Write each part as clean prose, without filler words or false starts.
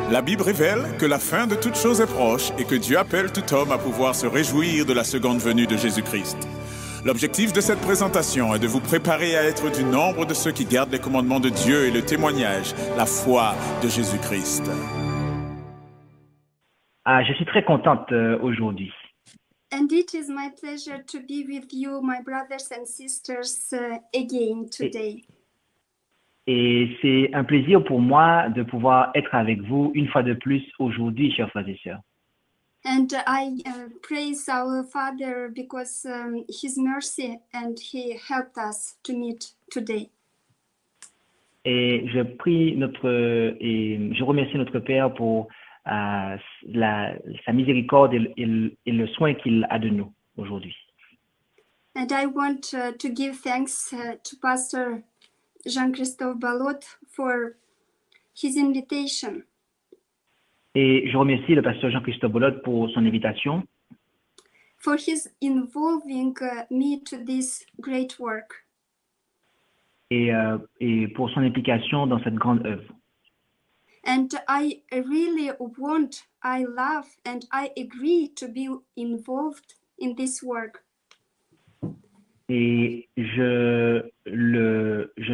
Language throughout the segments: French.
La Bible révèle que la fin de toute chose est proche et que Dieu appelle tout homme à pouvoir se réjouir de la seconde venue de Jésus-Christ. L'objectif de cette présentation est de vous préparer à être du nombre de ceux qui gardent les commandements de Dieu et le témoignage, la foi de Jésus-Christ. Je suis très contente aujourd'hui. And it is my pleasure to be with you, my brothers and sisters, again today. Et c'est un plaisir pour moi de pouvoir être avec vous une fois de plus aujourd'hui, chers frères et sœurs. And I praise our Father because His mercy and He helped us to meet today. Et je remercie notre Père pour sa miséricorde et le soin qu'il a de nous aujourd'hui. And I want to give thanks to Pastor Jean-Christophe Ballot for his invitation. Et je remercie le pasteur Jean-Christophe Ballot pour son invitation. For his involving me to this great work. Et pour son implication dans cette grande œuvre. And I really I love and I agree to be involved in this work. Et je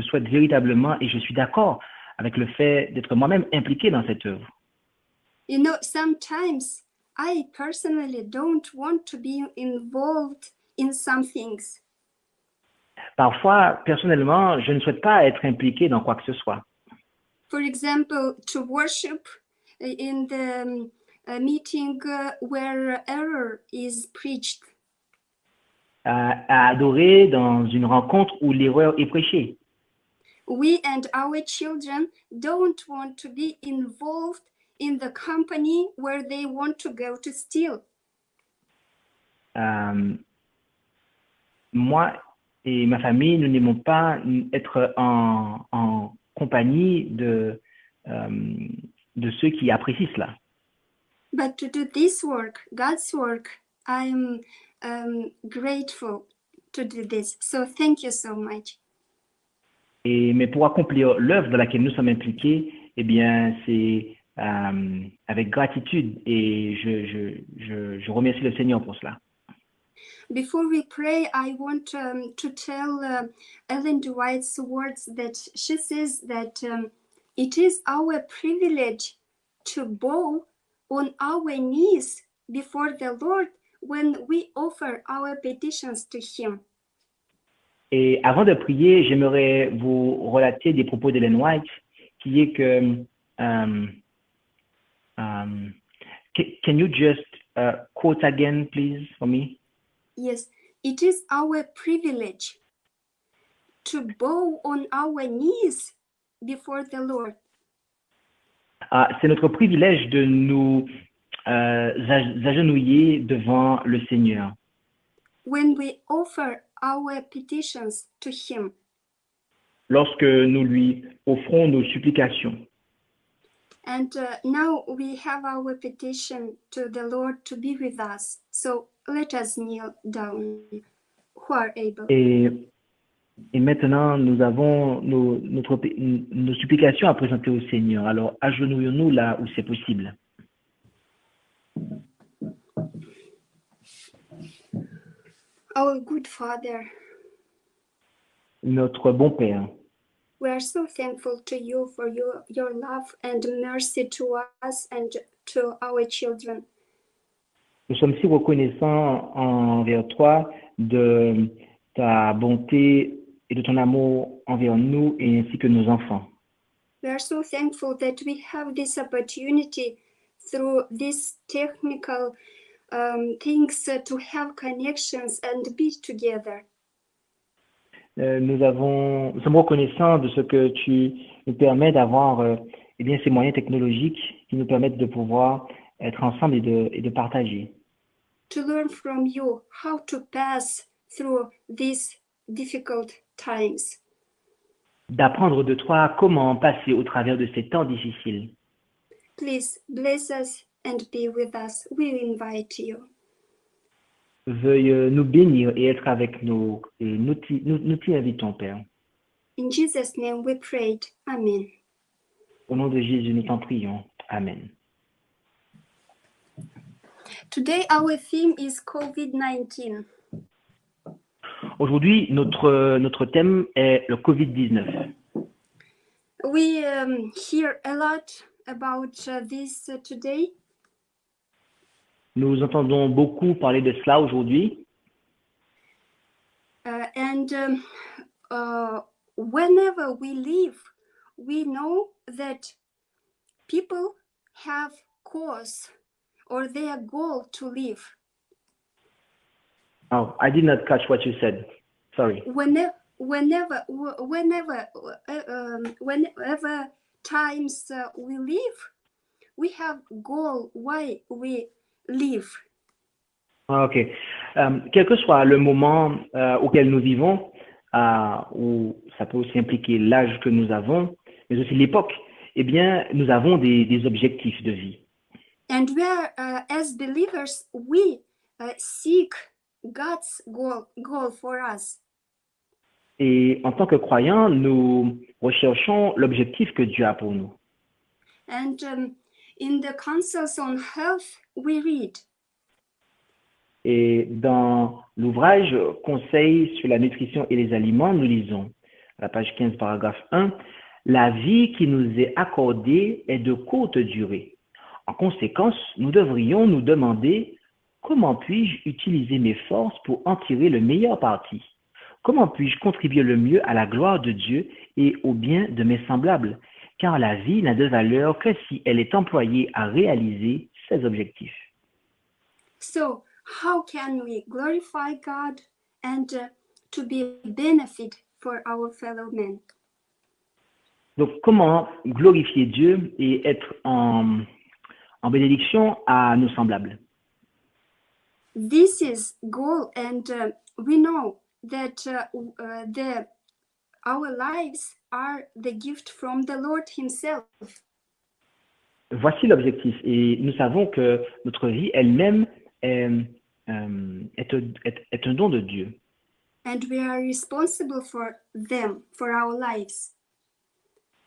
souhaite véritablement et je suis d'accord avec le fait d'être moi-même impliqué dans cette œuvre. You know, sometimes I personally don't want to be involved in some things. Parfois, personnellement, je ne souhaite pas être impliqué dans quoi que ce soit. For example, to worship in the meeting where error is preached. À adorer dans une rencontre où l'erreur est prêchée. We and our children don't want to be involved in the company where they want to go to steal. Moi et ma famille, nous n'aimons pas être en compagnie de ceux qui apprécient cela. But to do this work, God's work, I'm grateful to do this. So thank you so much. Mais pour accomplir l'œuvre dans laquelle nous sommes impliqués, eh bien, c'est avec gratitude et je remercie le Seigneur pour cela. Before we pray, I want to tell Ellen White's words that she says that it is our privilege to bow on our knees before the Lord when we offer our petitions to Him. Et avant de prier, j'aimerais vous relater des propos d'Ellen White, qui est que can you just quote again, please, for me? Yes, it is our privilege to bow on our knees before the Lord. C'est notre privilège de nous agenouiller devant le Seigneur. When we offer our petitions to Him. Lorsque nous lui offrons nos supplications. And now we have our petition to the Lord to be with us. So let us kneel down, who are able. Et maintenant, nous avons nos supplications à présenter au Seigneur. Alors, agenouillons-nous là où c'est possible. Our good Father, notre bon Père, we are so thankful to you for your love and mercy to us and to our children. Nous sommes si reconnaissants envers toi de ta bonté et de ton amour envers nous et ainsi que nos enfants. We are so thankful that we have this opportunity through these technical things to have connections and be together. Nous sommes reconnaissants de ce que tu nous permets d'avoir ces moyens technologiques qui nous permettent de pouvoir être ensemble et de partager. To learn from you how to pass through these difficult times. D'apprendre de toi comment passer au travers de ces temps difficiles. Please bless us and be with us. We invite you. Veuille nous bénir et être avec nous. Et nous t'y invitons, Père. In Jesus' name we prayed. Amen. Au nom de Jésus, nous t'en prions. Amen. Today, our theme is COVID-19. Aujourd'hui, notre thème est le Covid-19. We hear a lot about this today, Nous entendons beaucoup parler de cela aujourd'hui. and whenever we live, we know that people have cause or their goal to live. Oh, I did not catch what you said. Sorry. Whenever times we live, we have goal why we live. Ah, ok. Quel que soit le moment auquel nous vivons, ou ça peut aussi impliquer l'âge que nous avons, mais aussi l'époque, eh bien, nous avons des objectifs de vie. And we are, as believers, we seek God's goal for us. Et en tant que croyants, nous recherchons l'objectif que Dieu a pour nous. And in the Councils on Health, we read, Et dans l'ouvrage Conseil sur la nutrition et les aliments, nous lisons, à la page 15, paragraphe 1, « La vie qui nous est accordée est de courte durée. En conséquence, nous devrions nous demander comment puis-je utiliser mes forces pour en tirer le meilleur parti? Comment puis-je contribuer le mieux à la gloire de Dieu et au bien de mes semblables? Car la vie n'a de valeur que si elle est employée à réaliser ses objectifs. » so how can we glorify God and to be benefit for our fellow men? Donc, comment glorifier Dieu et être en bénédiction à nos semblables? This is goal, and we know that our lives are the gift from the Lord Himself. Voici l'objectif. Et nous savons que notre vie elle-même est un don de Dieu. And we are responsible for them, for our lives.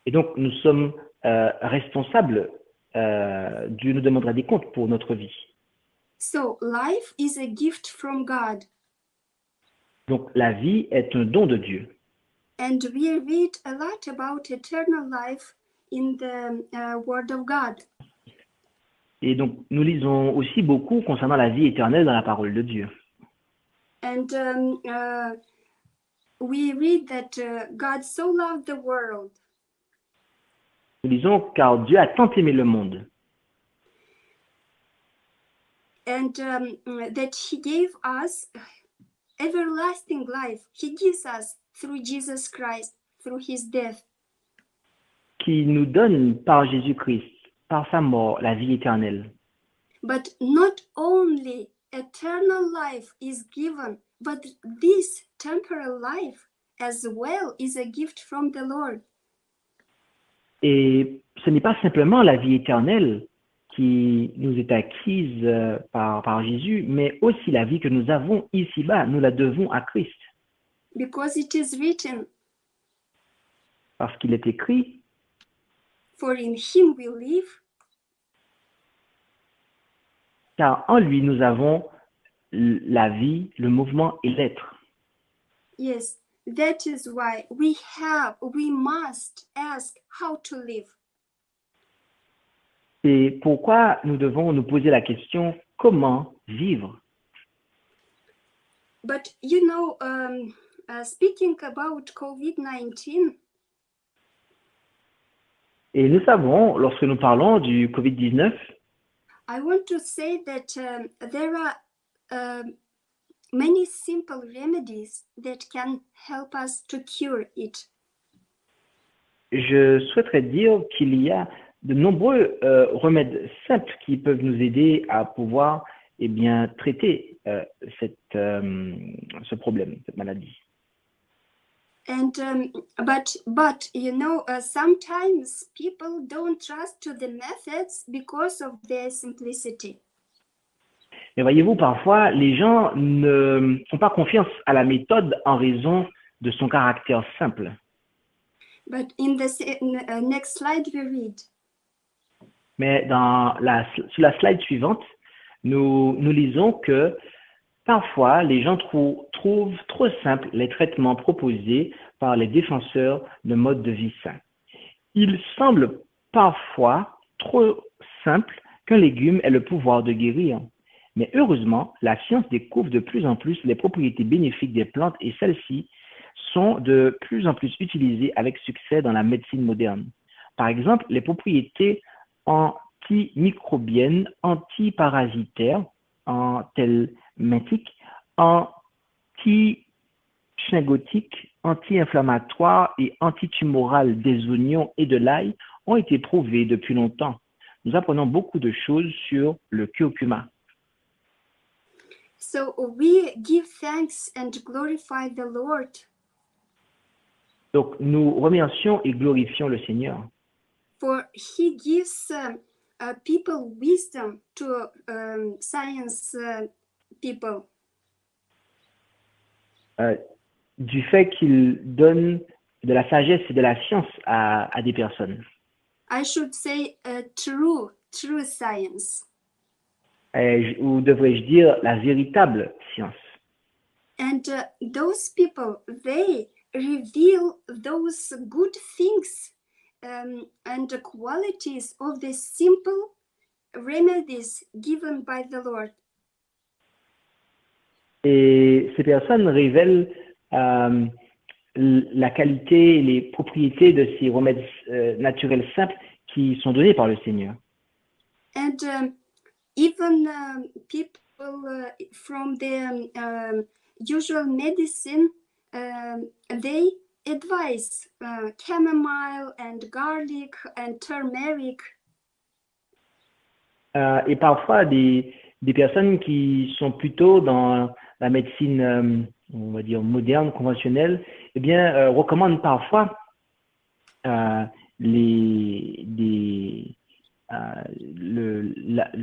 Et donc, nous sommes responsables. Dieu nous demandera des comptes pour notre vie. So life is a gift from God. Donc, la vie est un don de Dieu. And we read a lot about eternal life in the Word of God. Et donc, nous lisons aussi beaucoup concernant la vie éternelle dans la parole de Dieu. And we read that God so loved the world Nous lisons « Car Dieu a tant aimé le monde and that He gave us everlasting life. He gives us through Jesus Christ, through His death. qui nous donne par Jésus-Christ, par sa mort, la vie éternelle. But not only eternal life is given, but this temporal life as well is a gift from the Lord. Et ce n'est pas simplement la vie éternelle qui nous est acquise par Jésus, mais aussi la vie que nous avons ici-bas, nous la devons à Christ. Because it is written, Parce qu'il est écrit, for in Him we live, car en lui nous avons la vie, le mouvement et l'être. yes, that is why we must ask how to live. C'est pourquoi nous devons nous poser la question, comment vivre? But you know, speaking about COVID-19, Et nous savons, lorsque nous parlons du Covid-19, I want to say that there are many simple remedies that can help us to cure it. je souhaiterais dire qu'il y a de nombreux remèdes simples qui peuvent nous aider à pouvoir traiter ce problème, cette maladie. And but you know, sometimes people don't trust to the methods because of their simplicity. Mais voyez-vous, parfois, les gens ne font pas confiance à la méthode en raison de son caractère simple. But in the next slide we read, Mais sur la slide suivante, nous lisons que parfois les gens trouvent trop simples les traitements proposés par les défenseurs de modes de vie sains. Il semble parfois trop simple qu'un légume ait le pouvoir de guérir. Mais heureusement, la science découvre de plus en plus les propriétés bénéfiques des plantes et celles-ci sont de plus en plus utilisées avec succès dans la médecine moderne. Par exemple, les propriétés antimicrobiennes, antiparasitaires, anthelmintiques, anti-chingotiques, anti-inflammatoires et antitumorales des oignons et de l'ail ont été prouvées depuis longtemps. Nous apprenons beaucoup de choses sur le curcuma. So we give thanks and glorify the Lord. Donc, nous remercions et glorifions le Seigneur. For he gives people wisdom to science people. Du fait qu'il donne de la sagesse et de la science à des personnes. I should say true science. Ou devrais-je dire la véritable science. And those people, they reveal those good things and the qualities of the simple remedies given by the Lord. Et ces personnes révèlent la qualité et les propriétés de ces remèdes naturels simples qui sont donnés par le Seigneur. And even people from the usual medicine, they advise chamomile and garlic and turmeric. Et parfois, des personnes qui sont plutôt dans la médecine, on va dire, moderne, conventionnelle, eh bien, recommandent parfois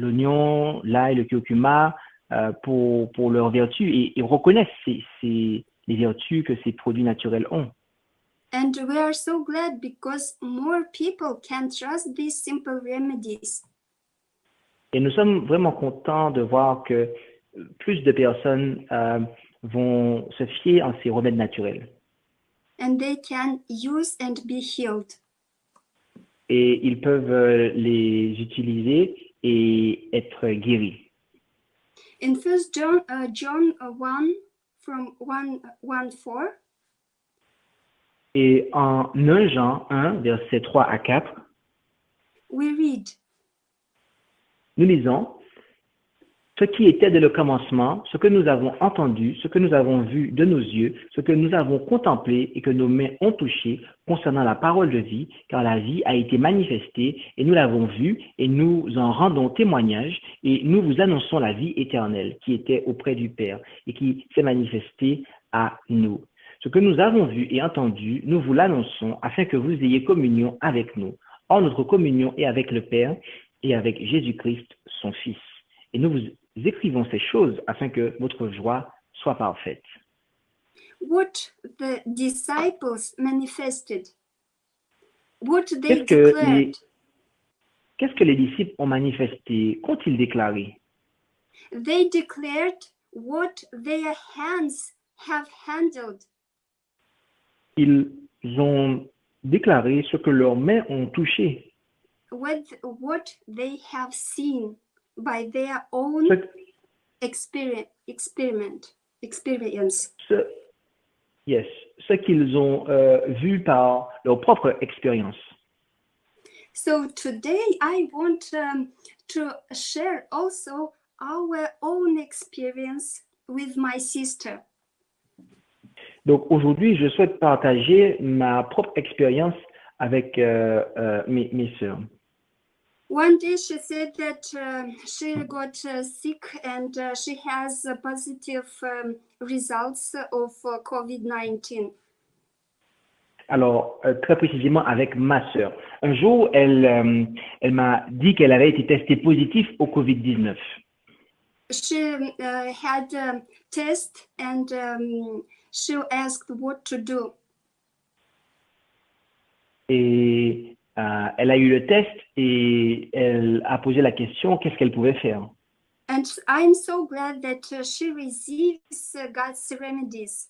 l'oignon, l'ail, le curcuma pour leurs vertus et reconnaissent les vertus que ces produits naturels ont. And we are so glad because more people can trust these simple remedies. Et nous sommes vraiment contents de voir que plus de personnes vont se fier en ces remèdes naturels. And they can use and be healed. Et ils peuvent les utiliser et être guéris. In 1 John 1 from 1:4. Et en 1 Jean 1, versets 3 à 4, We read, nous lisons ce qui était dès le commencement, ce que nous avons entendu, ce que nous avons vu de nos yeux, ce que nous avons contemplé et que nos mains ont touché concernant la parole de vie, car la vie a été manifestée et nous l'avons vue et nous en rendons témoignage et nous vous annonçons la vie éternelle qui était auprès du Père et qui s'est manifestée à nous. Ce que nous avons vu et entendu, nous vous l'annonçons afin que vous ayez communion avec nous. Or, notre communion est avec le Père et avec Jésus-Christ, son Fils. Et nous vous écrivons ces choses afin que votre joie soit parfaite. what the disciples manifested, what they declared. Qu'est-ce que les disciples ont manifesté? Qu'ont-ils déclaré? They declared what their hands have handled. Ils ont déclaré ce que leurs mains ont touché. What they have seen by their own experience. Ce qu'ils ont vu par leur propre expérience. So today I want to share also our own experience with my sister. Donc aujourd'hui, je souhaite partager ma propre expérience avec mes sœurs. One day she said that she got sick and she has positive results of COVID-19. Alors, très précisément avec ma sœur. Un jour, elle m'a dit qu'elle avait été testée positive au COVID-19. She had a test and she asked what to do. Et elle a eu le test et elle a posé la question qu'est-ce qu'elle pouvait faire. And I'm so glad that she receives God's remedies.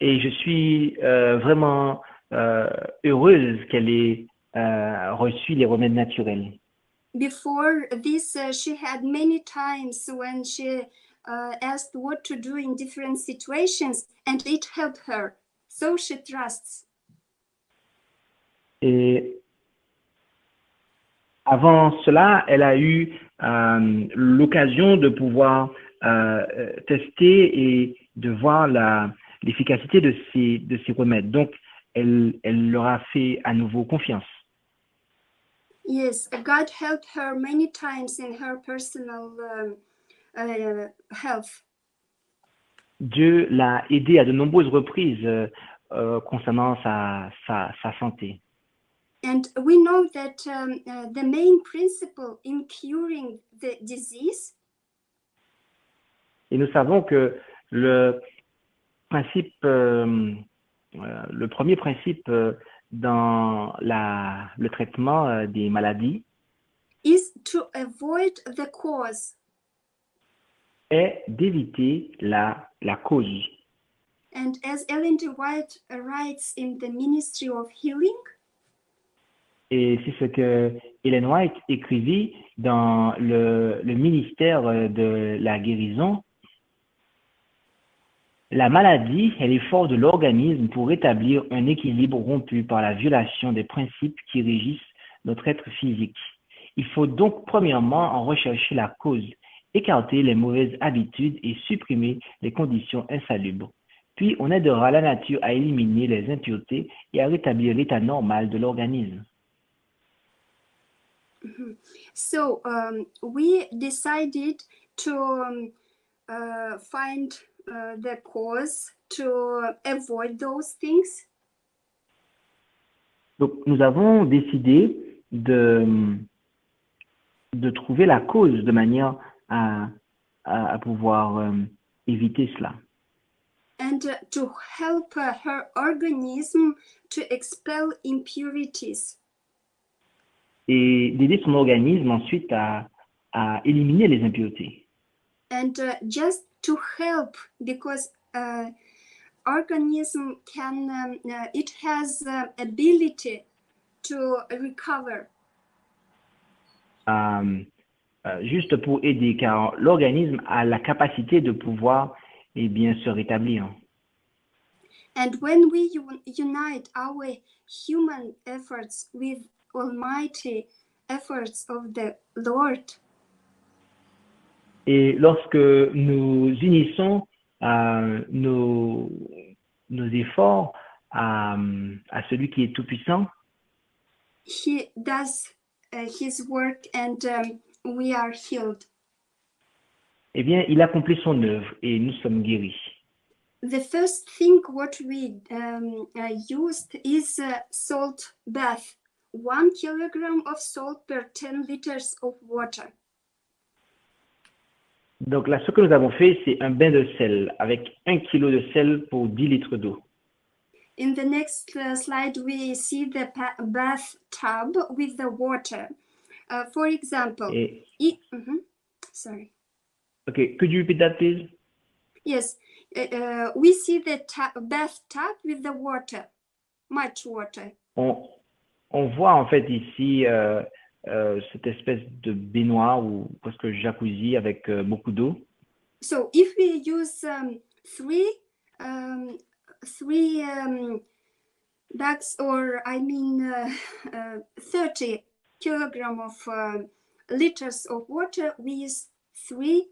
Et je suis vraiment heureuse qu'elle ait reçu les remèdes naturels. Before this, she had many times when she asked what to do in different situations, and it helped her. So she trusts. Et avant cela, elle a eu l'occasion de pouvoir tester et de voir l'efficacité de ces remèdes. Donc, elle leur a fait à nouveau confiance. Yes, God helped her many times in her personal health. Dieu l'a aidée à de nombreuses reprises concernant sa santé. And we know that the main principle in curing the disease Et nous savons que le premier principe dans le traitement des maladies is to avoid the cause. est d'éviter la cause. And as Ellen G. White writes in the Ministry of Healing, Et c'est ce que Ellen White écrivit dans le ministère de la guérison. La maladie est l'effort de l'organisme pour rétablir un équilibre rompu par la violation des principes qui régissent notre être physique. Il faut donc premièrement en rechercher la cause, écarter les mauvaises habitudes et supprimer les conditions insalubres. Puis on aidera la nature à éliminer les impuretés et à rétablir l'état normal de l'organisme. So we decided to find the cause to avoid those things. Donc nous avons décidé de trouver la cause de manière à pouvoir éviter cela. And to help her organism to expel impurities. Et d'aider son organisme ensuite à éliminer les impuretés. And just to help, because organism can, it has ability to recover. Juste pour aider, car l'organisme a la capacité de pouvoir se rétablir. And when we unite our human efforts with almighty efforts of the Lord, et lorsque nous unissons nos efforts à celui qui est tout-puissant, he does his work and we are healed. Eh bien, il accomplit son œuvre et nous sommes guéris. The first thing what we used is salt bath, 1 kilogram of salt per 10 liters of water. Donc là, ce que nous avons fait, c'est un bain de sel avec 1 kilo de sel pour 10 litres d'eau. In the next slide, we see the bathtub with the water. For example, sorry. Okay, could you repeat that, please? Yes, we see the bathtub with the water, much water. On voit en fait ici cette espèce de baignoire ou presque jacuzzi avec beaucoup d'eau. So if we use three bags, or 30 kilogram of liters of water, we use 30.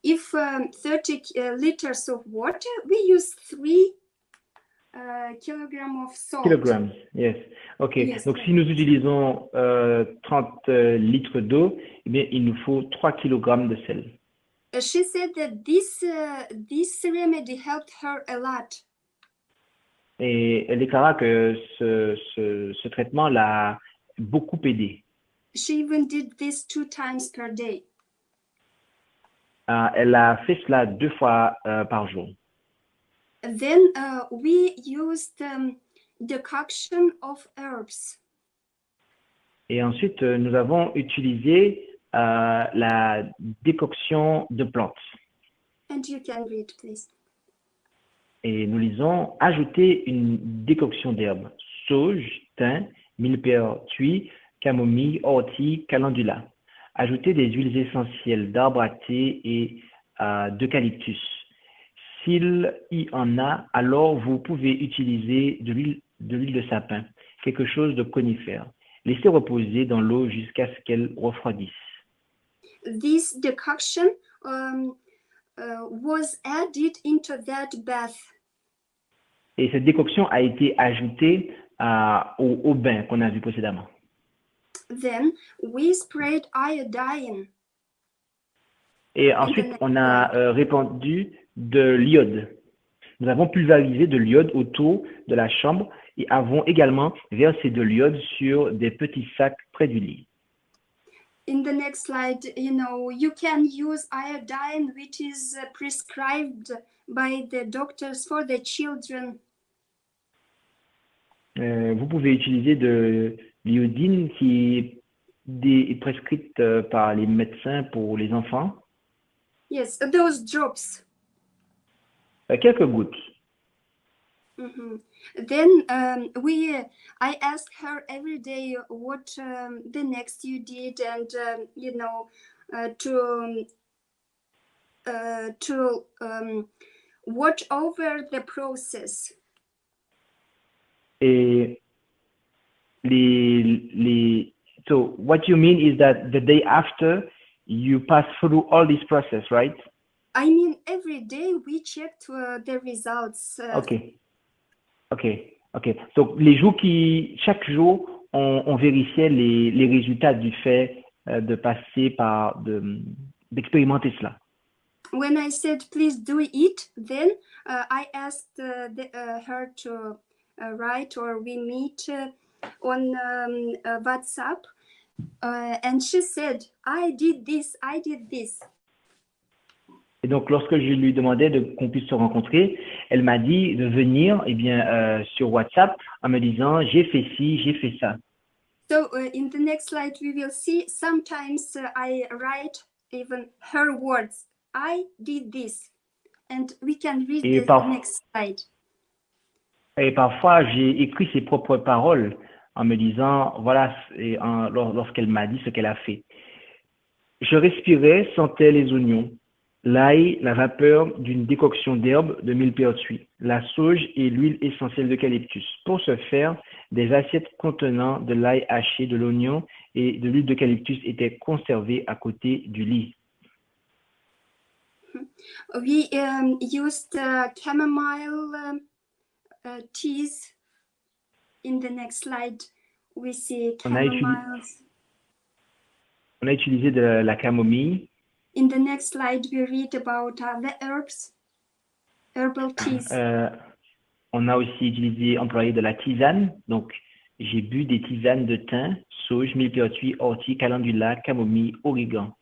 If 30 liters of water, we use 3 kilograms of salt. Kilograms, yes. OK. Yes. Donc, si nous utilisons 30 litres d'eau, eh bien, il nous faut 3 kilogrammes de sel. She said that this remedy helped her a lot. Et elle déclara que ce traitement l'a beaucoup aidée. She even did this 2 times per day. Elle a fait cela 2 fois par jour. Then we used decoction of herbs. Et ensuite, nous avons utilisé la décoction de plantes. And you can read, please. Et nous lisons « Ajouter une décoction d'herbes, sauge, thym, millepertuis, camomille, ortie, calendula. Ajouter des huiles essentielles d'arbres à thé et d'eucalyptus. S'il y en a, alors vous pouvez utiliser de l'huile de sapin, quelque chose de conifère. Laissez reposer dans l'eau jusqu'à ce qu'elle refroidisse. » This decoction was added into that bath. Et cette décoction a été ajoutée au bain qu'on a vu précédemment. Then we sprayed iodine. Et ensuite, on a répandu de l'iode. Nous avons pulvérisé de l'iode autour de la chambre et avons également versé de l'iode sur des petits sacs près du lit. In the next slide, you can use iodine, which is prescribed by the doctors for the children. Vous pouvez utiliser de l'iodine qui est prescrite par les médecins pour les enfants. Yes, those drops. Quelques gouttes. Mm-hmm. Then I asked her every day what the next you did, and to watch over the process. Et so what you mean is that the day after you pass through all this process, right? I mean, every day we checked the results. Ok. Donc, chaque jour, on vérifiait les résultats du fait de passer d'expérimenter cela. When I said, please do it, then I asked her to write, or we meet on WhatsApp. And she said, I did this. Et donc, lorsque je lui demandais qu'on puisse se rencontrer, elle m'a dit de venir sur WhatsApp en me disant « j'ai fait ci, j'ai fait ça ». So in the next slide, we will see sometimes I write even her words. I did this. And we can read the next slide. Et parfois, j'ai écrit ses propres paroles en me disant « voilà », lorsqu'elle m'a dit ce qu'elle a fait. Je respirais, sentais les oignons, l'ail, la vapeur d'une décoction d'herbes de millepertuis, la sauge et l'huile essentielle d'eucalyptus. Pour ce faire, des assiettes contenant de l'ail haché, de l'oignon et de l'huile d'eucalyptus étaient conservées à côté du lit. We used chamomile teas. In the next slide, we see chamomiles. On a utilisé de la camomille. In the next slide, we read about the herbs, herbal teas. On a aussi employé de la tisane. Donc, j'ai bu des tisanes de thym, sauge, millepertuis, ortie, calendula, camomille, origan.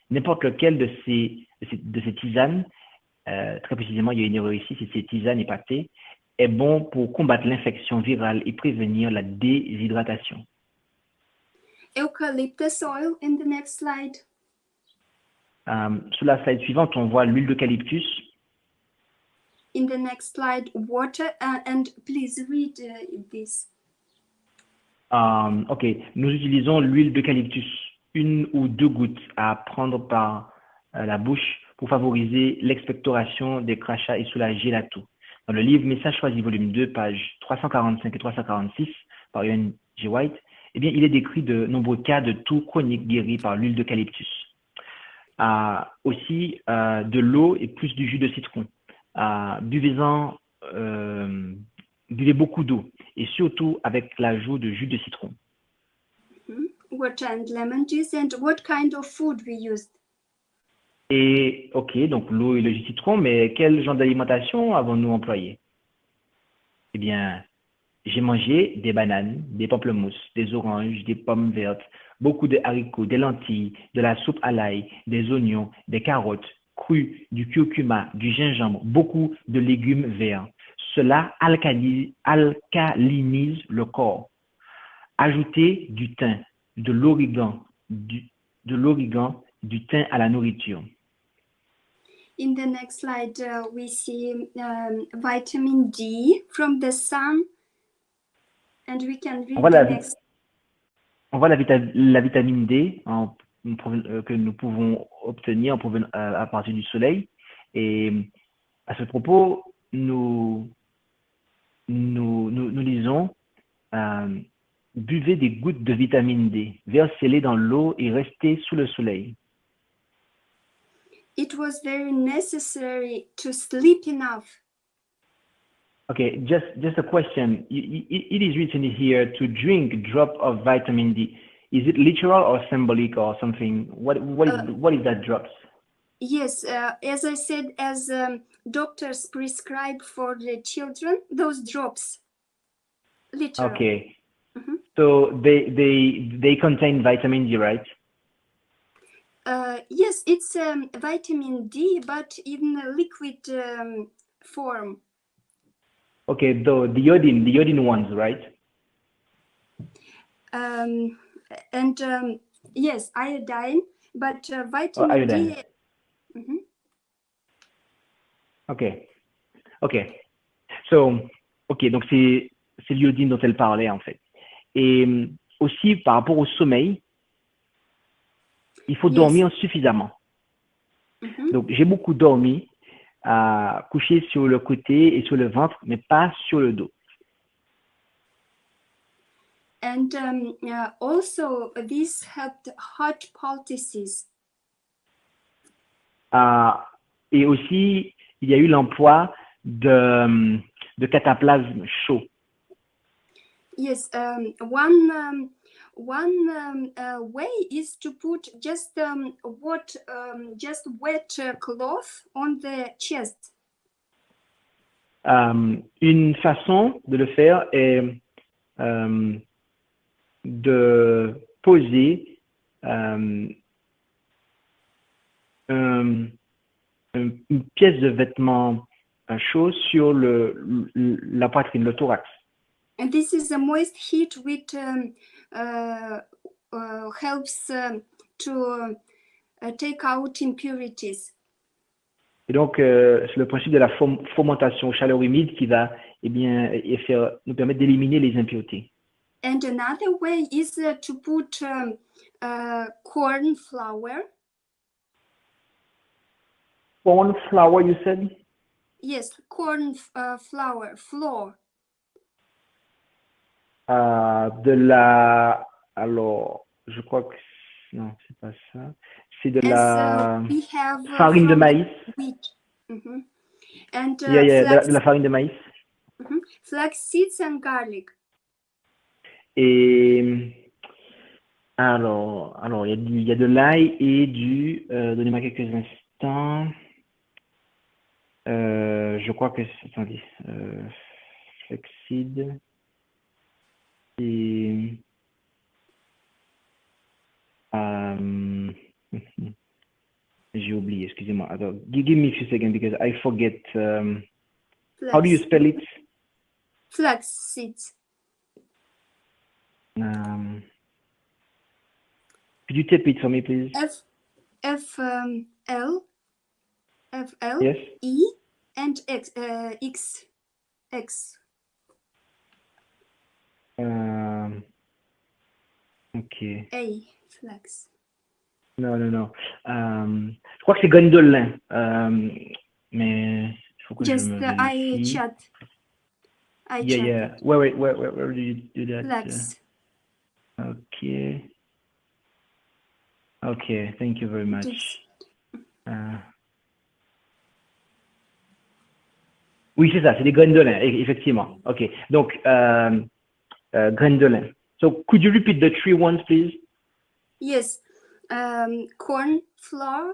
N'importe lequel de ces tisanes, très précisément, il y a une erreur ici, c'est ces tisanes et pas thé, est bon pour combattre l'infection virale et prévenir la déshydratation. Eucalyptus oil in the next slide. Sur la slide suivante, on voit l'huile d'eucalyptus. In the next slide, water, and please read this. Ok, nous utilisons l'huile d'eucalyptus, 1 ou 2 gouttes à prendre par la bouche pour favoriser l'expectoration des crachats et soulager la toux. Dans le livre Message choisi, volume 2, pages 345 et 346, par Ellen G. White, eh bien, il est décrit de nombreux cas de toux chronique guéris par l'huile d'eucalyptus. Aussi, de l'eau et plus du jus de citron. Buvez beaucoup d'eau et surtout avec l'ajout de jus de citron. Water and lemon juice, and what kind of food we used? Et ok, donc l'eau et le jus de citron, mais quel genre d'alimentation avons-nous employé? Eh bien, j'ai mangé des bananes, des pamplemousses, des oranges, des pommes vertes, beaucoup de haricots, des lentilles, de la soupe à l'ail, des oignons, des carottes crues, du curcuma, du gingembre, beaucoup de légumes verts. cela alcalinise le corps. Ajouter du thym, de l'origan, du thym à la nourriture. In the next slide, we see vitamin D from the sun, and we can read the next. On voit la vitamine D que nous pouvons obtenir à partir du soleil. Et à ce propos, nous lisons buvez des gouttes de vitamine D, versez-les dans l'eau et restez sous le soleil. It was very necessary to sleep enough. Okay, just a question. It is written here to drink a drop of vitamin D. Is it literal or symbolic or something? What is that drops? Yes, as I said, as doctors prescribe for the children, those drops. Literal. Okay. So they contain vitamin D, right? Yes, it's vitamin D, but in a liquid form. Okay, the iodine ones, right? Yes, iodine, but vitamin D. Ok. So, donc c'est l'iodine dont elle parlait en fait. Et aussi par rapport au sommeil, il faut dormir suffisamment. Donc j'ai beaucoup dormi, couché sur le côté et sur le ventre, mais pas sur le dos. And also this helped heart pulses. Et aussi, il y a eu l'emploi de cataplasme chaud. Yes, one way is to put just wet cloth on the chest. Une façon de le faire est de poser une pièce de vêtement chaud sur la poitrine, le thorax. And this is a moist heat which helps to take out impurities. Et donc, c'est le principe de la fomentation, chaleur humide qui va nous permettre d'éliminer les impuretés. And another way is to put corn flour. Corn flour, you said? Yes, corn flour. Alors, je crois que non, c'est pas ça. C'est de la farine de maïs. And de la farine de maïs. Flax seeds and garlic. Et alors, il y a de l'ail et du. Donnez-moi quelques instants. Je crois que c'est. Attendez. Flaxseed. Et. J'ai oublié, excusez-moi. Alors, give me a few seconds because I forget. How do you spell it? Flax seeds. Could you type it for me, please? L yes. E and X. Ok. A flax. Non. Je crois que c'est gondolin. Mais il faut que Just je me I chat. Yeah. Where do you do that? Flax. Okay. Thank you very much. Oui, c'est ça, c'est des graines de lin, effectivement. Ok, donc graines de lin. So, could you repeat the three ones, please? Yes, corn flour.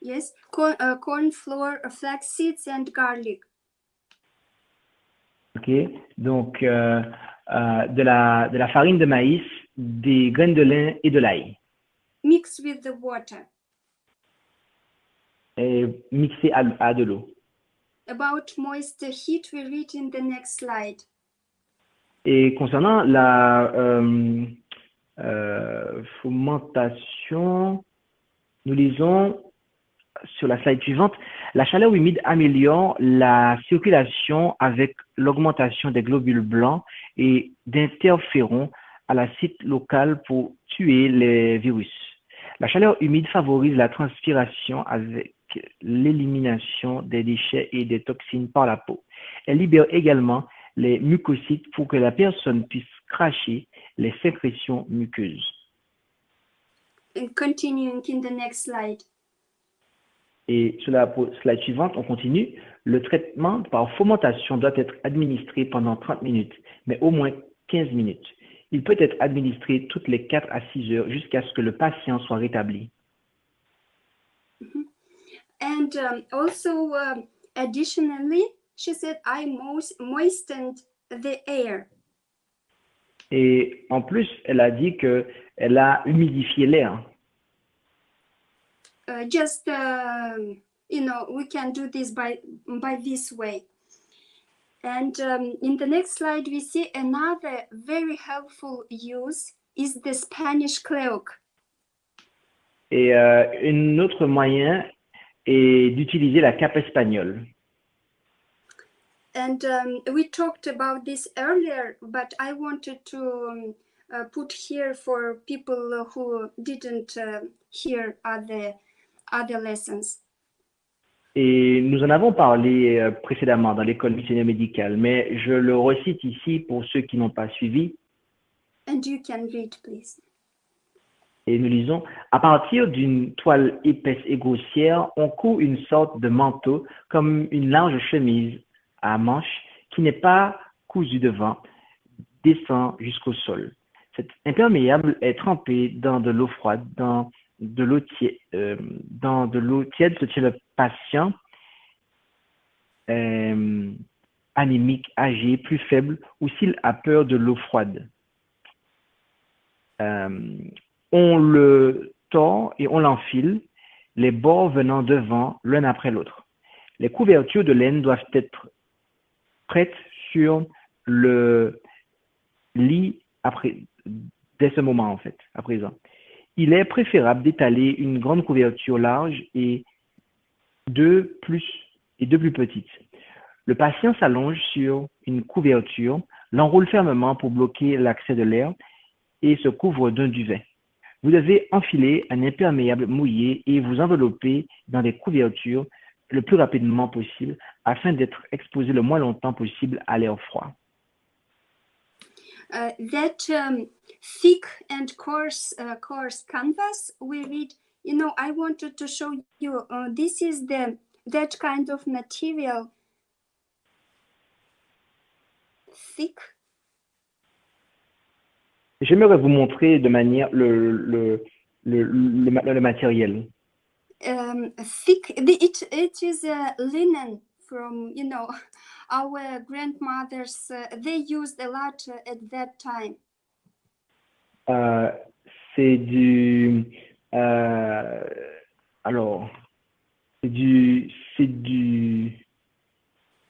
Yes, corn flour, flax seeds and garlic. Ok, donc de la farine de maïs, des graines de lin et de l'ail. mix with the water. Et mixé à de l'eau. About moist heat, we read in the next slide. Et concernant la fomentation, nous lisons sur la slide suivante, la chaleur humide améliore la circulation avec l'augmentation des globules blancs et d'interférons à l'acide local pour tuer les virus. La chaleur humide favorise la transpiration avec l'élimination des déchets et des toxines par la peau. Elle libère également les mucocytes pour que la personne puisse cracher les sécrétions muqueuses. And continuing in the next slide. Et sur la slide suivante, on continue. Le traitement par fomentation doit être administré pendant 30 minutes, mais au moins 15 minutes. Il peut être administré toutes les 4 à 6 heures jusqu'à ce que le patient soit rétabli. And also, additionally, she said, I moistened the air. Et en plus, elle a dit qu'elle a humidifié l'air. We can do this by this way. And in the next slide, we see another very helpful use is the Spanish cloak. Et un autre moyen est d'utiliser la cape espagnole. And we talked about this earlier, but I wanted to put here for people who didn't hear other lessons. Et nous en avons parlé précédemment dans l'école missionnaire médicale, mais je le recite ici pour ceux qui n'ont pas suivi. And you can read, please. Et nous lisons, à partir d'une toile épaisse et grossière, on coud une sorte de manteau comme une large chemise à manches qui n'est pas cousue devant, descend jusqu'au sol. Cet imperméable est trempé dans de l'eau froide, dans de l'eau tiède se tient le patient anémique, âgé, plus faible ou s'il a peur de l'eau froide. On le tord et on l'enfile, les bords venant devant l'un après l'autre. Les couvertures de laine doivent être prêtes sur le lit dès ce moment en fait, à présent. Il est préférable d'étaler une grande couverture large et deux plus petites. Le patient s'allonge sur une couverture, l'enroule fermement pour bloquer l'accès de l'air et se couvre d'un duvet. Vous devez enfiler un imperméable mouillé et vous envelopper dans des couvertures le plus rapidement possible afin d'être exposé le moins longtemps possible à l'air froid. That thick and coarse canvas we read, I wanted to show you this is that kind of material, thick. J'aimerais vous montrer de manière le matériel. Thick. It is linen from our grandmothers. They used a lot at that time. C'est du alors c'est du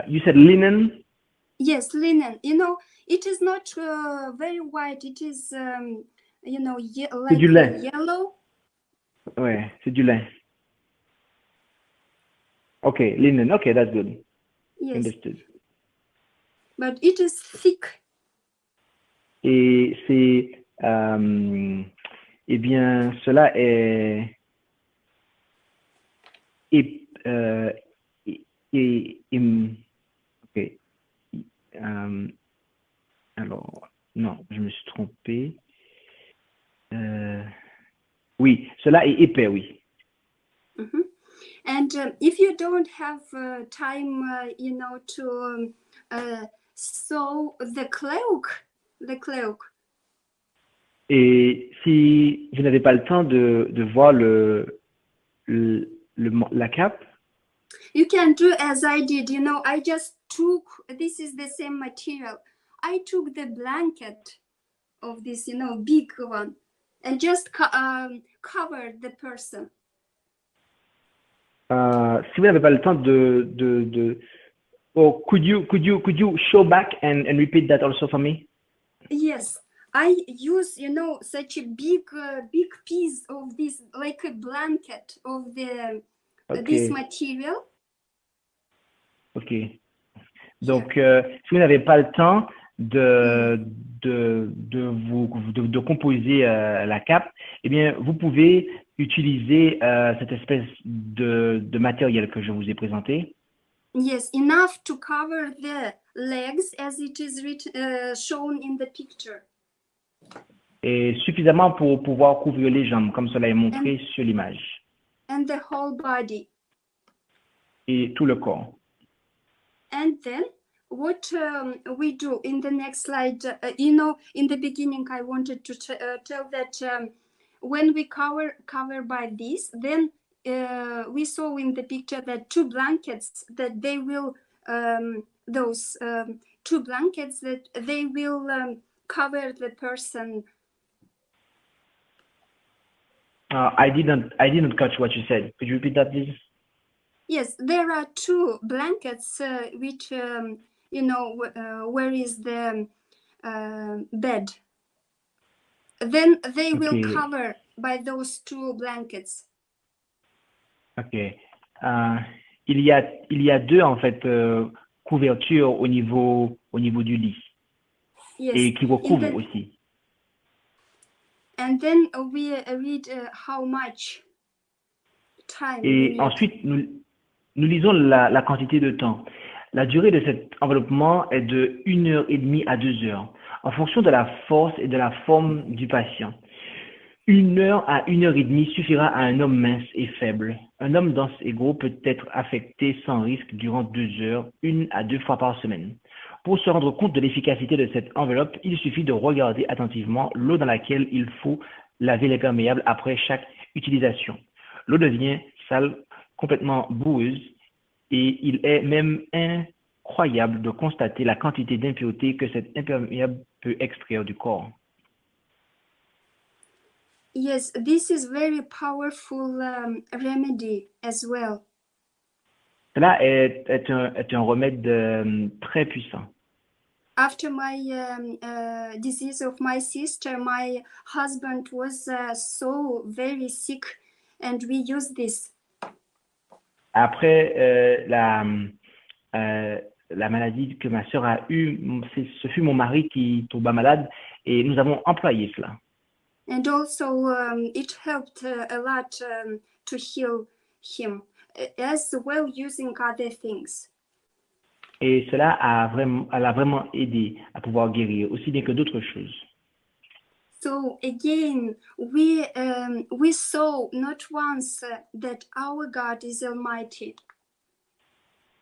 you said linen? Yes, linen. It is not very white. It is like du lin. Yellow. Ouais, c'est du lin. Okay, linen. Okay, that's good. Yes. Understood. But it is thick. Et c'est eh bien, cela est ok. Alors, non, je me suis trompé. Oui, cela est épais, oui. Mm-hmm. And if you don't have time, to sew the cloak. Et si vous n'avez pas le temps de voir la cape, you can do as I did. I just took, this is the same material. I took the blanket of this, big one, and just cut cover the person. Si vous n'avez pas le temps oh, could you show back and repeat that also for me? Yes, I use, such a big piece of this, like a blanket of this Okay. material. Ok. Donc, si vous n'avez pas le temps de composer la cape, eh bien, vous pouvez utiliser cette espèce de matériel que je vous ai présenté. Yes, enough to cover the legs as it is shown in the picture. Et suffisamment pour pouvoir couvrir les jambes, comme cela est montré sur l'image. And the whole body. Et tout le corps. And then what we do in the next slide, in the beginning, I wanted to tell that when we cover by this, then we saw in the picture that two blankets that they will, those two blankets that they will cover the person. I didn't catch what you said. Could you repeat that, please? Yes, there are two blankets which, where is the bed. Then they will cover by those two blankets. Ok. Il y a deux, en fait, couvertures au niveau du lit. Yes. Et qui recouvrent aussi. And then we read how much time. Et ensuite, nous lisons la quantité de temps. La durée de cet enveloppement est de 1h30 à 2 heures, en fonction de la force et de la forme du patient. 1 heure à 1h30 suffira à un homme mince et faible. Un homme dense et gros peut être affecté sans risque durant 2 heures, 1 à 2 fois par semaine. Pour se rendre compte de l'efficacité de cette enveloppe, il suffit de regarder attentivement l'eau dans laquelle il faut laver les perméables après chaque utilisation. L'eau devient sale, complètement boueuse, et il est même incroyable de constater la quantité d'impuretés que cet imperméable peut extraire du corps. Yes, this is very powerful remedy as well. Cela est un remède très puissant. After my disease of my sister, my husband was so very sick, and we used this. Après la maladie que ma sœur a eue, ce fut mon mari qui tomba malade et nous avons employé cela. And also it helped a lot to heal him, as well using other things. Et cela l'a vraiment aidé à pouvoir guérir, aussi bien que d'autres choses. So again, we saw not once that our God is Almighty.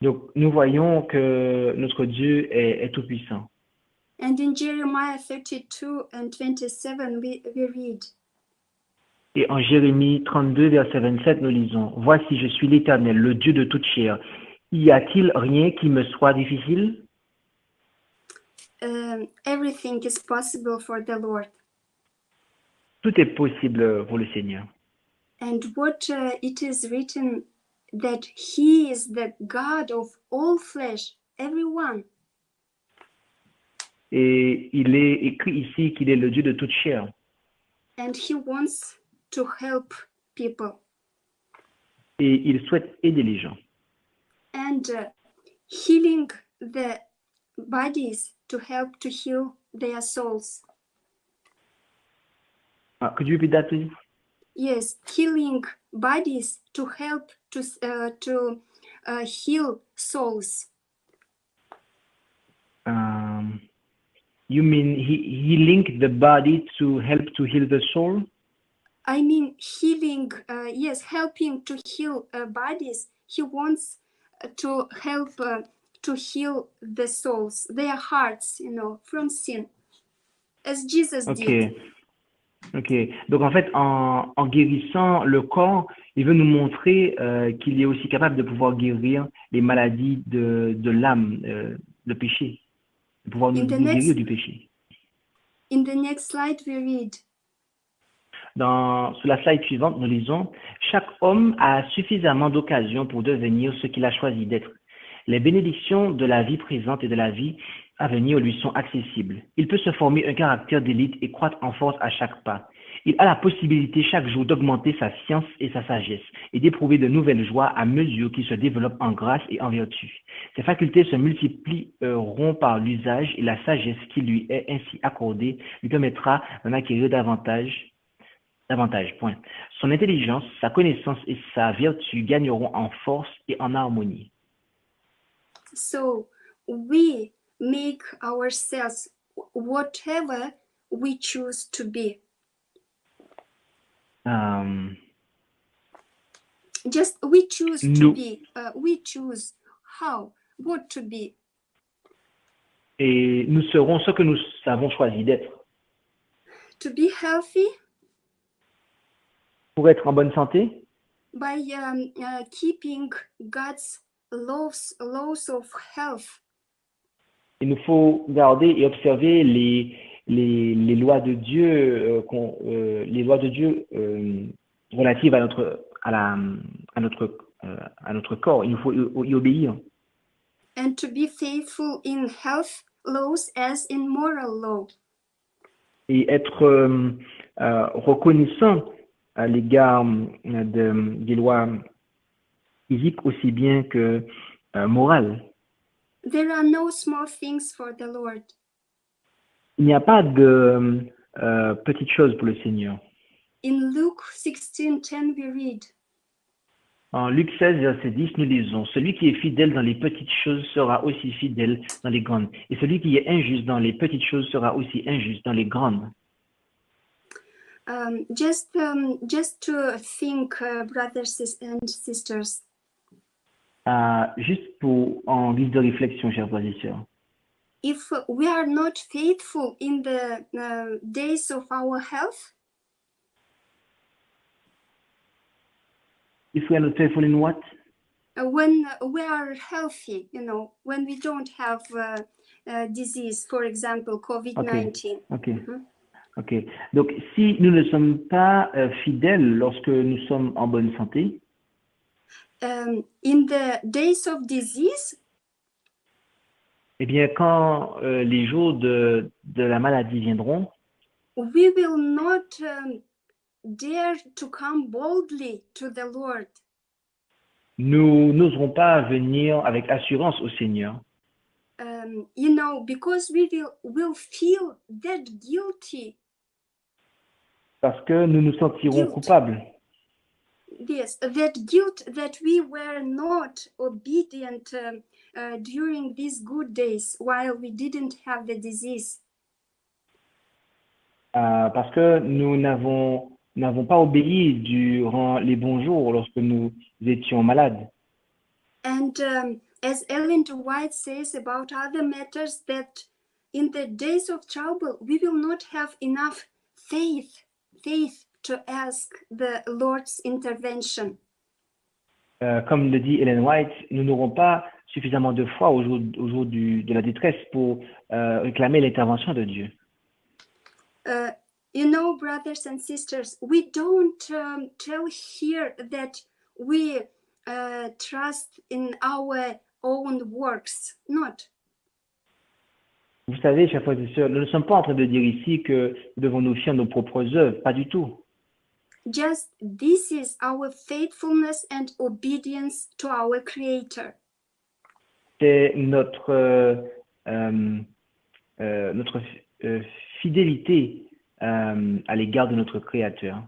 Donc, nous voyons que notre Dieu est tout-puissant. And in Jeremiah 32 and 27, we read. Et en Jérémie 32, verset 27, nous lisons « Voici, je suis l'Éternel, le Dieu de toute chair. Y a-t-il rien qui me soit difficile? » Everything is possible for the Lord. Tout est possible pour le Seigneur. And what it is written that He is the God of all flesh, everyone. Et il est écrit ici qu'il est le Dieu de toute chair. And He wants to help people. Et il souhaite aider les gens. And healing the bodies to help to heal their souls. Could you repeat that, please? Yes, healing bodies to help to heal souls. You mean he linked the body to help to heal the soul? I mean healing, yes, helping to heal bodies. He wants to help to heal the souls, their hearts, from sin, as Jesus did. Ok. Donc en fait, en guérissant le corps, il veut nous montrer qu'il est aussi capable de pouvoir guérir les maladies de l'âme, le péché, de pouvoir nous guérir du péché. In the next slide, we read. Sur la slide suivante, nous lisons: chaque homme a suffisamment d'occasions pour devenir ce qu'il a choisi d'être. Les bénédictions de la vie présente et de la vie à venir lui sont accessibles. Il peut se former un caractère d'élite et croître en force à chaque pas. Il a la possibilité chaque jour d'augmenter sa science et sa sagesse et d'éprouver de nouvelles joies à mesure qu'il se développe en grâce et en vertu. Ses facultés se multiplieront par l'usage et la sagesse qui lui est ainsi accordée lui permettra d'en acquérir davantage. Point. Son intelligence, sa connaissance et sa vertu gagneront en force et en harmonie. So we make ourselves whatever we choose to be. Just we choose to be. We choose how, what to be. Et nous serons ce que nous avons choisi d'être. To be healthy. Pour être en bonne santé. By keeping God's laws of health. Il nous faut garder et observer les lois de Dieu, relatives à notre corps. Il nous faut y obéir. And to be faithful in health laws as in moral law. Et être reconnaissant à l'égard des lois physiques aussi bien que morales. There are no small things for the Lord. Il n'y a pas de petites choses pour le Seigneur. In Luke 16:10 we read. En Luc 16, verset 10, nous lisons: celui qui est fidèle dans les petites choses sera aussi fidèle dans les grandes, et celui qui est injuste dans les petites choses sera aussi injuste dans les grandes. Just to think, brothers and sisters. Juste en guise de réflexion, chers frères et sœurs. If we are not faithful in the days of our health. If we are not faithful in what? When we are healthy, when we don't have disease, for example, COVID-19. Ok. Donc, si nous ne sommes pas fidèles lorsque nous sommes en bonne santé, in the days of disease, eh bien, quand les jours de la maladie viendront, we will not dare to come boldly to the Lord. Nous n'oserons pas venir avec assurance au Seigneur. Because we will feel that guilty. Parce que nous nous sentirons coupables. Yes, that guilt that we were not obedient during these good days while we didn't have the disease. Parce que nous n'avons pas obéi durant les bons jours lorsque nous étions malades. And as Ellen White says about other matters, that in the days of trouble, we will not have enough faith to ask the Lord's intervention. Comme le dit Ellen White, nous n'aurons pas suffisamment de foi au jour de la détresse pour réclamer l'intervention de Dieu. Brothers and sisters, we don't tell here that we trust in our own works. Not. Vous savez, chers frères et sœurs, nous ne sommes pas en train de dire ici que nous devons nous fier à nos propres œuvres, pas du tout. Just this is our faithfulness and obedience to our Creator. C'est notre fidélité à l'égard de notre Créateur.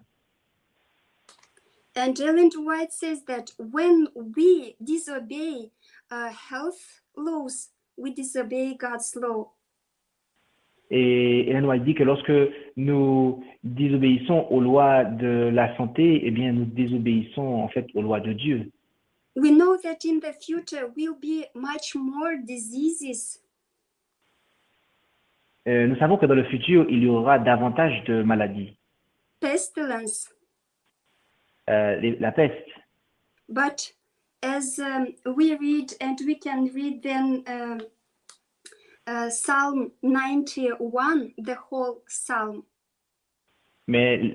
And Ellen White says that when we disobey health laws, we disobey God's law. Et Ellen White dit que lorsque nous désobéissons aux lois de la santé, eh bien, nous désobéissons en fait aux lois de Dieu. We know that in the future will be much more diseases. Nous savons que dans le futur, il y aura davantage de maladies. Pestilence. La peste. But as we read, and we can read then Psalm 91, the whole psalm. Mais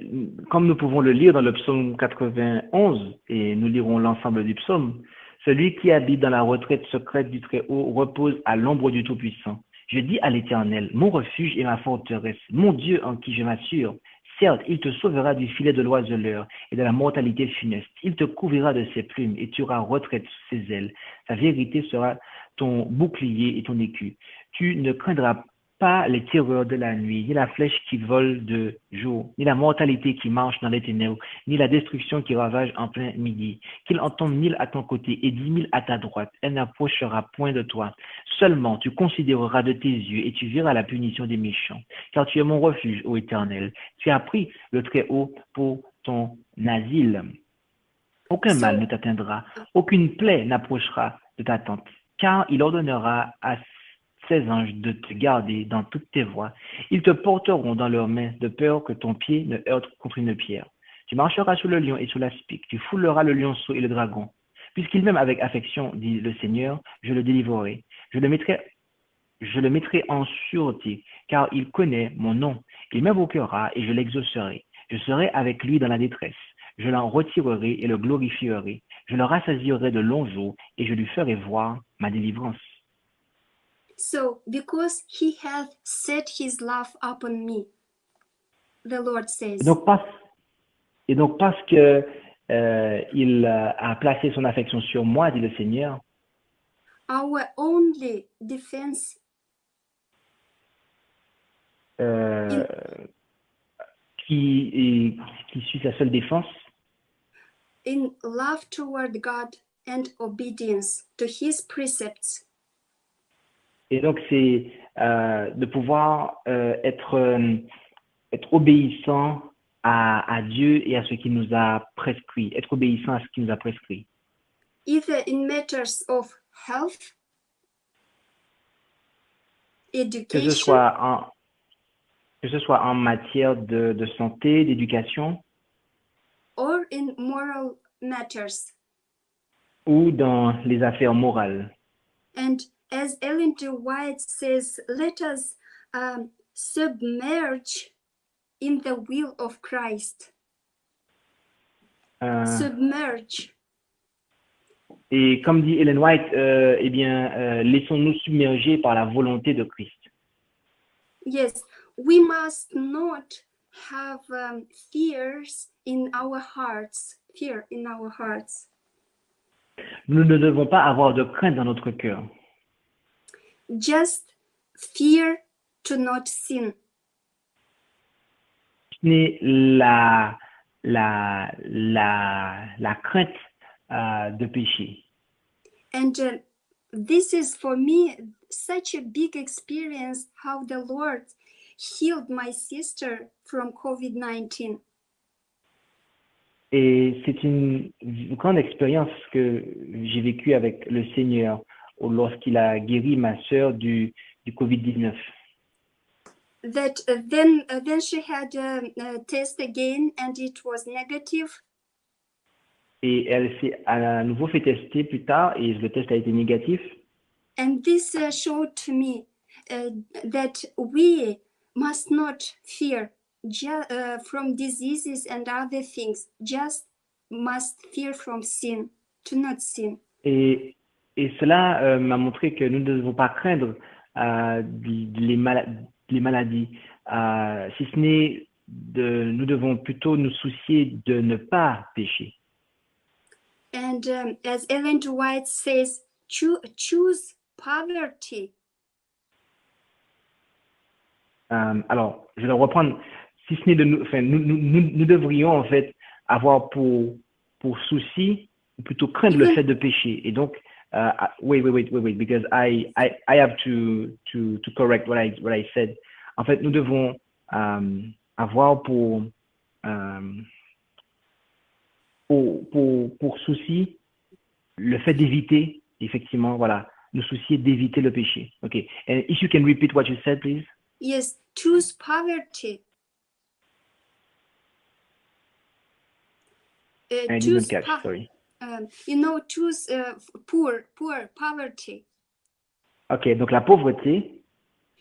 comme nous pouvons le lire dans le psaume 91, et nous lirons l'ensemble du psaume, celui qui habite dans la retraite secrète du Très-Haut repose à l'ombre du Tout-Puissant. Je dis à l'Éternel, mon refuge et ma forteresse, mon Dieu en qui je m'assure. Certes, il te sauvera du filet de l'oiseleur et de la mortalité funeste. Il te couvrira de ses plumes et tu auras retraite sous ses ailes. Sa vérité sera ton bouclier et ton écu. Tu ne craindras pas les terreurs de la nuit, ni la flèche qui vole de jour, ni la mortalité qui marche dans les ténèbres, ni la destruction qui ravage en plein midi. Qu'il en tombe 1000 à ton côté et 10 000 à ta droite, elle n'approchera point de toi. Seulement tu considéreras de tes yeux et tu verras la punition des méchants. Car tu es mon refuge, ô Éternel. Tu as pris le Très-Haut pour ton asile. Aucun mal ne So, t'atteindra, aucune plaie n'approchera de ta tente, car il ordonnera à ses anges de te garder dans toutes tes voies. Ils te porteront dans leurs mains de peur que ton pied ne heurte contre une pierre. Tu marcheras sur le lion et sur l'aspic, tu fouleras le lionceau et le dragon. Puisqu'il m'aime avec affection, dit le Seigneur, je le délivrerai. Je le mettrai en sûreté, car il connaît mon nom. Il m'invoquera et je l'exaucerai. Je serai avec lui dans la détresse. Je l'en retirerai et le glorifierai. Je le rassasierai de longs jours et je lui ferai voir ma délivrance. so because he hath set his love upon me, the Lord Et says, donc parce que il a placé son affection sur moi, dit le Seigneur, our only defense euh, qui suit sa seule défense, in love toward God and obedience to his precepts. et donc c'est de pouvoir être obéissant à Dieu et à ce qu'il nous a prescrit, être obéissant à ce qu'il nous a prescrit. Either in matters of health, Que ce education, soit en matière de santé, d'éducation or in moral matters. ou dans les affaires morales. And as Ellen G. White says, let us submerge in the will of Christ. Euh, Submerge. et comme dit Ellen White, eh bien, laissons-nous submerger par la volonté de Christ. Yes, we must not have fears in our hearts. Fear in our hearts. Nous ne devons pas avoir de crainte dans notre cœur. Just fear to not sin. Ce n'est la crainte de péché. And this is for me such a big experience how the Lord healed my sister from COVID-19. Et c'est une grande expérience que j'ai vécue avec le Seigneur lorsqu'il a guéri ma sœur du COVID-19. That then she had a test again and it was negative. Et elle s'est à nouveau fait tester plus tard et le test a été négatif. And this showed to me that we must not fear from diseases and other things, just must fear from sin, to not sin. Et cela m'a montré que nous ne devons pas craindre les maladies, si ce n'est nous devons plutôt nous soucier de ne pas pécher. And as Ellen G. White says, choose poverty. Alors, je vais reprendre. Si ce n'est de nous, enfin, nous devrions en fait avoir pour souci, ou plutôt craindre le fait de pécher. Et donc, wait, because I have to correct what I said. En fait, nous devons avoir pour souci le fait d'éviter, effectivement, voilà, nous soucier d'éviter le péché. Okay. And if you can repeat what you said, please. Yes, choose poverty. I didn't catch, sorry. Choose poor, poverty. Ok, donc la pauvreté,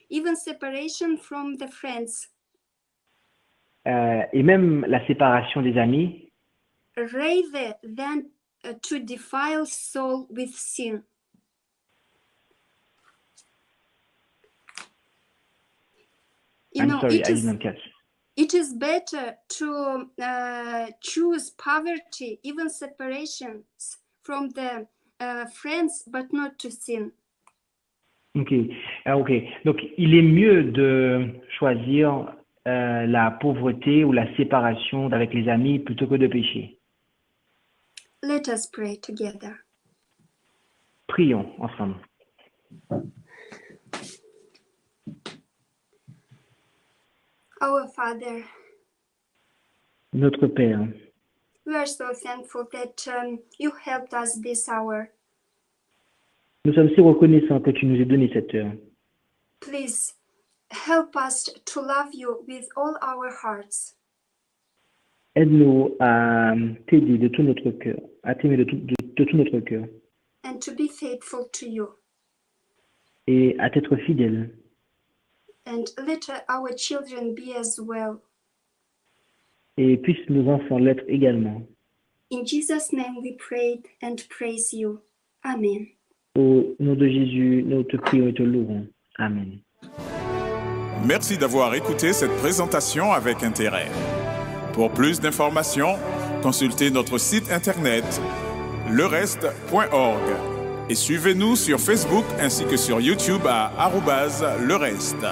Even separation from the friends. et même la séparation des amis, rather than to defile soul with sin. You I'm know, sorry, I didn't catch. it is better to choose poverty, even separations from the friends, but not to sin. Ok, ok. Donc, il est mieux de choisir la pauvreté ou la séparation avec les amis plutôt que de pécher. Let us pray together. Prions ensemble. Our Father, Notre Père, we are so thankful that you helped us this hour. nous sommes si reconnaissants que tu nous aies donné cette heure. Please help us to love you with all our hearts Aide-nous à t'aider de tout notre cœur, à t'aimer de tout notre cœur and to be faithful to you. et à t'être fidèle. And let our children be as well. Et puissent nos enfants l'être également. In Jesus' name we prayed and praise you. Amen. Au nom de Jésus, nous te prions et te louons. Amen. Merci d'avoir écouté cette présentation avec intérêt. Pour plus d'informations, consultez notre site internet lereste.org et suivez-nous sur Facebook ainsi que sur YouTube à @lereste.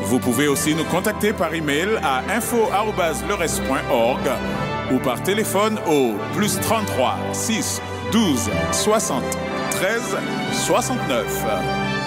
Vous pouvez aussi nous contacter par email à info@lereste.org ou par téléphone au +33 6 12 60 13 69.